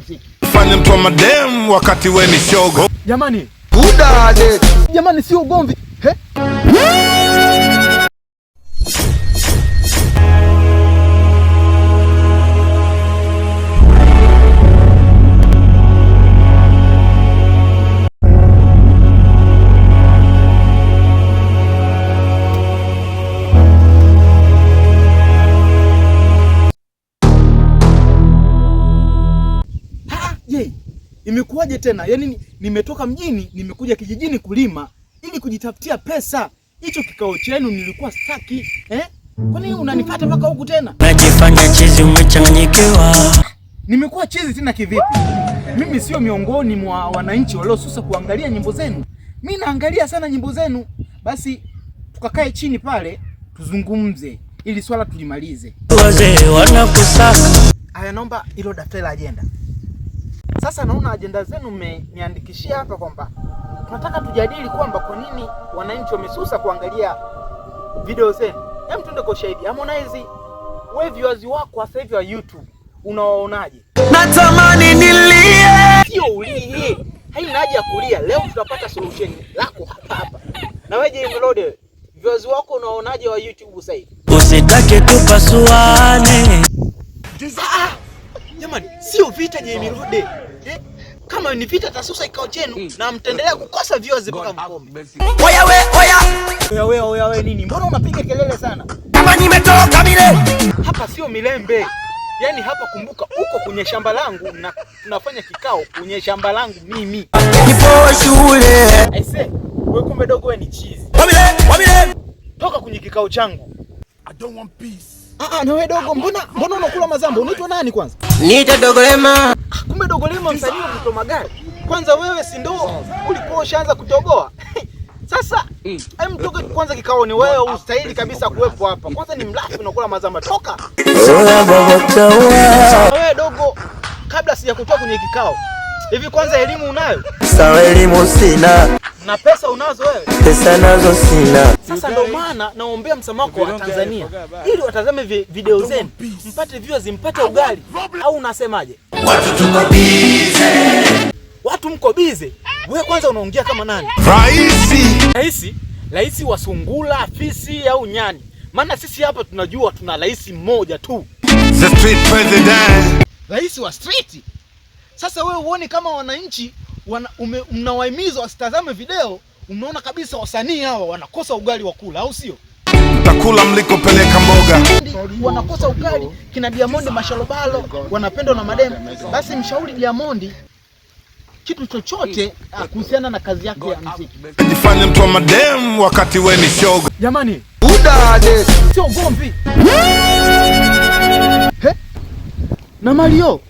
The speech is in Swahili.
muziki. Fanya mtu wa madem wakati we ni shogo. Jamani. Udade. Jamani sio ugomvi. He? Imekuwaje tena? Yaani nimetoka mjini, nimekuja kijijini kulima ili kujitafutia pesa. Hicho kikao chenu nilikuwa staki, Kwa nini unanipata mpaka huku tena? Najifanya chizi, umechanganyikiwa. Nimekuwa chizi tena kivipi? Mimi sio miongoni mwa wananchi waliosusa kuangalia nyimbo zenu. Mimi naangalia sana nyimbo zenu. Basi tukakae chini pale tuzungumze ili swala tulimalize. Wazee wanakusaka. Aya, naomba hilo daftari la agenda. Sasa naona agenda zenu mmeniandikishia hapa kwamba tunataka tujadili kwamba kwa nini wananchi wamesusa kuangalia video zenu. Hem, tuende kwa shahidi. Harmonize, wewe viewers wako sasa hivi wa YouTube unawaonaje? Natamani nilie. Sio ulie. Haina haja ya kulia. Leo tutapata solution lako hapa hapa. Na wewe je, Melody, viewers wako unawaonaje wa YouTube sasa hivi? Usitake tupasuane. Jamani, sio vita je, Melody. Kama ni vita tasusa ikao chenu na mtendelea kukosa viewers mpaka mkombe. Oya we nini? Mbona unapiga kelele sana? Kama nimetoka mile. Hapa sio Milembe. Yaani hapa kumbuka uko kwenye shamba langu na tunafanya kikao kwenye shamba langu mimi. Nipo shule. Aise, wewe kumbe dogo wewe ni chizi. Wamile. Toka kwenye kikao changu. I don't want peace. Na wewe dogo, mbona unakula mazambo? Unaitwa nani kwanza? Niite Dogolema. Kumbe Dogolema msanii wa kutoa magari. Kwanza wewe si ndo ulikuwa ushaanza kutoboa? Sasa mtoke kwanza kikao, ni wewe ustahili kabisa kuwepo hapa. Kwanza ni mlafi unakula mazamba, toka. Wewe dogo, kabla sijakutoa kwenye kikao. Hivi kwanza elimu unayo? Sawa, elimu sina. Na pesa unazo wewe? Pesa nazo sina. Sasa ndio maana naombea msamaha wa Tanzania ili watazame video zenu, mpate viewers, mpate ugali. Au unasemaje? Watu tuko busy. Watu mko busy. Wewe kwanza unaongea kama nani? Rais wa sungula, afisi au nyani? Maana sisi hapa tunajua tuna rais mmoja tu. The street president. Rais wa street. Sasa wewe uone kama wananchi mnawahimiza wasitazame video, unaona kabisa wasanii hawa wanakosa ugali wa kula, au sio? Mtakula mlikopeleka mboga. Wanakosa ugali, kina Diamond mashalobalo, wanapendwa na mademu. Basi mshauri Diamond kitu chochote kuhusiana na kazi yake ya muziki. Jifanye mtu wa madem wakati we ni shogo. Jamani, Udade. sio ugomvi. Na Mario